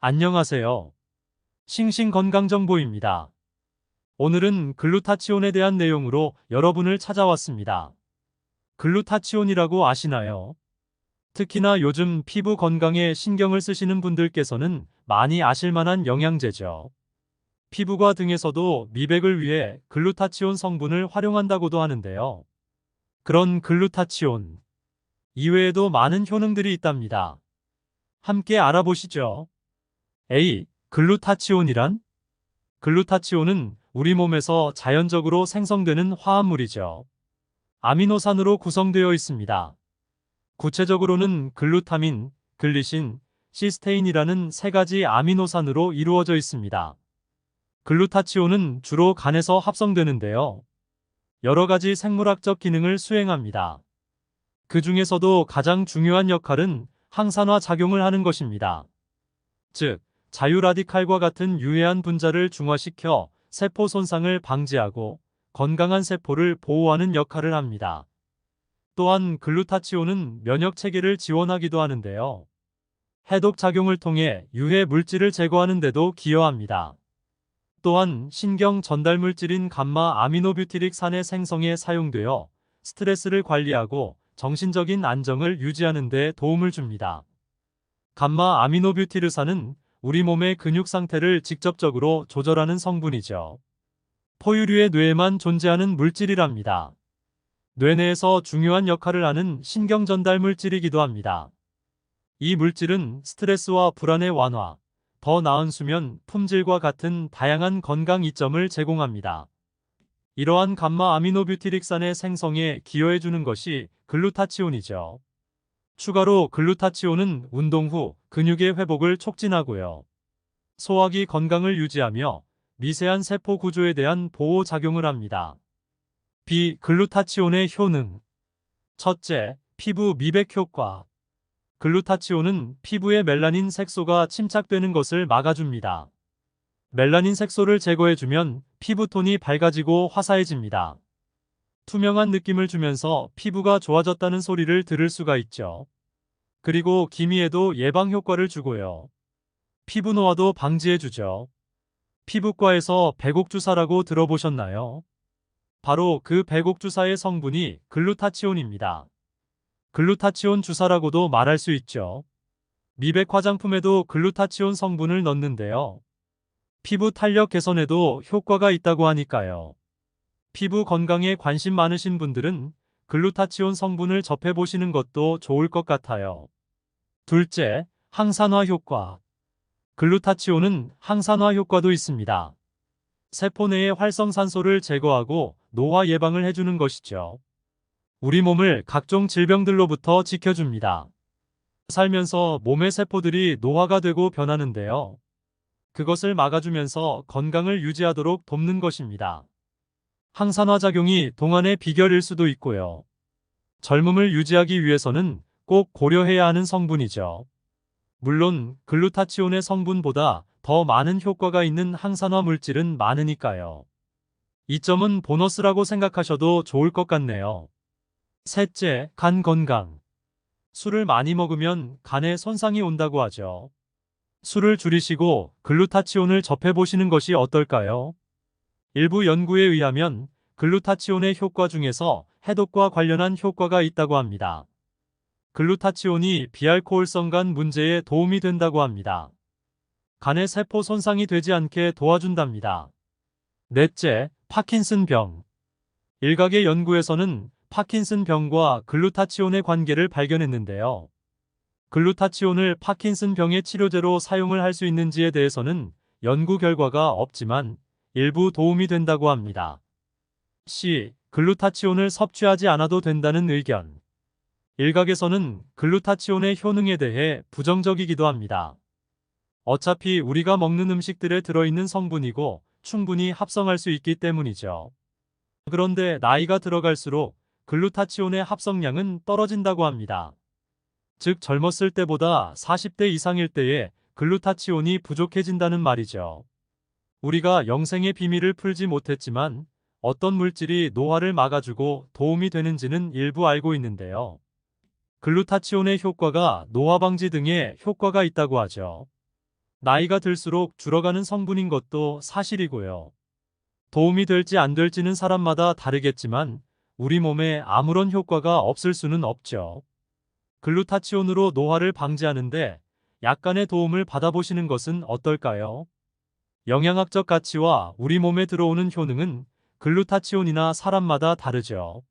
안녕하세요. 싱싱건강정보입니다. 오늘은 글루타치온에 대한 내용으로 여러분을 찾아왔습니다. 글루타치온이라고 아시나요? 특히나 요즘 피부 건강에 신경을 쓰시는 분들께서는 많이 아실 만한 영양제죠. 피부과 등에서도 미백을 위해 글루타치온 성분을 활용한다고도 하는데요. 그런 글루타치온 이외에도 많은 효능들이 있답니다. 함께 알아보시죠. A. 글루타치온이란? 글루타치온은 우리 몸에서 자연적으로 생성되는 화합물이죠. 아미노산으로 구성되어 있습니다. 구체적으로는 글루타민, 글리신, 시스테인이라는 세 가지 아미노산으로 이루어져 있습니다. 글루타치온은 주로 간에서 합성되는데요. 여러 가지 생물학적 기능을 수행합니다. 그 중에서도 가장 중요한 역할은 항산화 작용을 하는 것입니다. 즉, 자유라디칼과 같은 유해한 분자를 중화시켜 세포 손상을 방지하고 건강한 세포를 보호하는 역할을 합니다. 또한 글루타치온은 면역 체계를 지원하기도 하는데요. 해독 작용을 통해 유해 물질을 제거하는 데도 기여합니다. 또한 신경 전달 물질인 감마 아미노뷰티릭 산의 생성에 사용되어 스트레스를 관리하고 정신적인 안정을 유지하는 데 도움을 줍니다. 감마 아미노뷰티르산은 우리 몸의 근육 상태를 직접적으로 조절하는 성분이죠. 포유류의 뇌에만 존재하는 물질이랍니다. 뇌 내에서 중요한 역할을 하는 신경 전달 물질이기도 합니다. 이 물질은 스트레스와 불안의 완화, 더 나은 수면, 품질과 같은 다양한 건강 이점을 제공합니다. 이러한 감마 아미노뷰티릭산의 생성에 기여해주는 것이 글루타치온이죠. 추가로 글루타치온은 운동 후 근육의 회복을 촉진하고요. 소화기 건강을 유지하며 미세한 세포 구조에 대한 보호 작용을 합니다. 글루타치온의 효능. 첫째, 피부 미백 효과. 글루타치온은 피부에 멜라닌 색소가 침착되는 것을 막아줍니다. 멜라닌 색소를 제거해주면 피부톤이 밝아지고 화사해집니다. 투명한 느낌을 주면서 피부가 좋아졌다는 소리를 들을 수가 있죠. 그리고 기미에도 예방 효과를 주고요. 피부 노화도 방지해주죠. 피부과에서 배곡주사라고 들어보셨나요? 바로 그 배곡주사의 성분이 글루타치온입니다. 글루타치온 주사라고도 말할 수 있죠. 미백 화장품에도 글루타치온 성분을 넣는데요. 피부 탄력 개선에도 효과가 있다고 하니까요. 피부 건강에 관심 많으신 분들은 글루타치온 성분을 접해보시는 것도 좋을 것 같아요. 둘째, 항산화 효과. 글루타치온은 항산화 효과도 있습니다. 세포 내의 활성산소를 제거하고 노화 예방을 해주는 것이죠. 우리 몸을 각종 질병들로부터 지켜줍니다. 살면서 몸의 세포들이 노화가 되고 변하는데요. 그것을 막아주면서 건강을 유지하도록 돕는 것입니다. 항산화 작용이 동안의 비결일 수도 있고요. 젊음을 유지하기 위해서는 꼭 고려해야 하는 성분이죠. 물론 글루타치온의 성분보다 더 많은 효과가 있는 항산화 물질은 많으니까요. 이 점은 보너스라고 생각하셔도 좋을 것 같네요. 셋째, 간 건강. 술을 많이 먹으면 간에 손상이 온다고 하죠. 술을 줄이시고 글루타치온을 접해보시는 것이 어떨까요? 일부 연구에 의하면 글루타치온의 효과 중에서 해독과 관련한 효과가 있다고 합니다. 글루타치온이 비알코올성 간 문제에 도움이 된다고 합니다. 간의 세포 손상이 되지 않게 도와준답니다. 넷째, 파킨슨병. 일각의 연구에서는 파킨슨병과 글루타치온의 관계를 발견했는데요. 글루타치온을 파킨슨병의 치료제로 사용을 할 수 있는지에 대해서는 연구 결과가 없지만 일부 도움이 된다고 합니다. 글루타치온을 섭취하지 않아도 된다는 의견. 일각에서는 글루타치온의 효능에 대해 부정적이기도 합니다. 어차피 우리가 먹는 음식들에 들어있는 성분이고 충분히 합성할 수 있기 때문이죠. 그런데 나이가 들어갈수록 글루타치온의 합성량은 떨어진다고 합니다. 즉 젊었을 때보다 40대 이상일 때에 글루타치온이 부족해진다는 말이죠. 우리가 영생의 비밀을 풀지 못했지만 어떤 물질이 노화를 막아주고 도움이 되는지는 일부 알고 있는데요. 글루타치온의 효과가 노화 방지 등에 효과가 있다고 하죠. 나이가 들수록 줄어가는 성분인 것도 사실이고요. 도움이 될지 안 될지는 사람마다 다르겠지만 우리 몸에 아무런 효과가 없을 수는 없죠. 글루타치온으로 노화를 방지하는데 약간의 도움을 받아보시는 것은 어떨까요? 영양학적 가치와 우리 몸에 들어오는 효능은 글루타치온이나 사람마다 다르죠.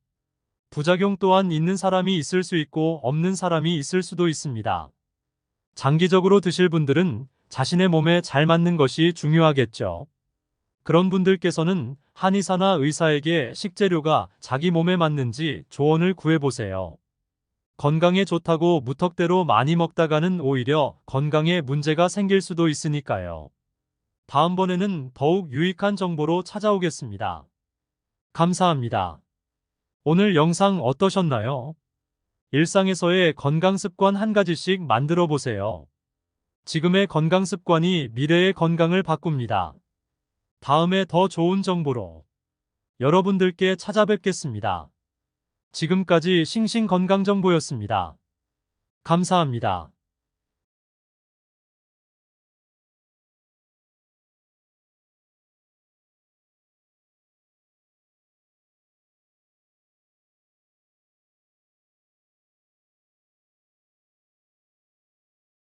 부작용 또한 있는 사람이 있을 수 있고 없는 사람이 있을 수도 있습니다. 장기적으로 드실 분들은 자신의 몸에 잘 맞는 것이 중요하겠죠. 그런 분들께서는 한의사나 의사에게 식재료가 자기 몸에 맞는지 조언을 구해보세요. 건강에 좋다고 무턱대로 많이 먹다가는 오히려 건강에 문제가 생길 수도 있으니까요. 다음번에는 더욱 유익한 정보로 찾아오겠습니다. 감사합니다. 오늘 영상 어떠셨나요? 일상에서의 건강 습관 한 가지씩 만들어 보세요. 지금의 건강 습관이 미래의 건강을 바꿉니다. 다음에 더 좋은 정보로 여러분들께 찾아뵙겠습니다. 지금까지 싱싱건강정보였습니다. 감사합니다.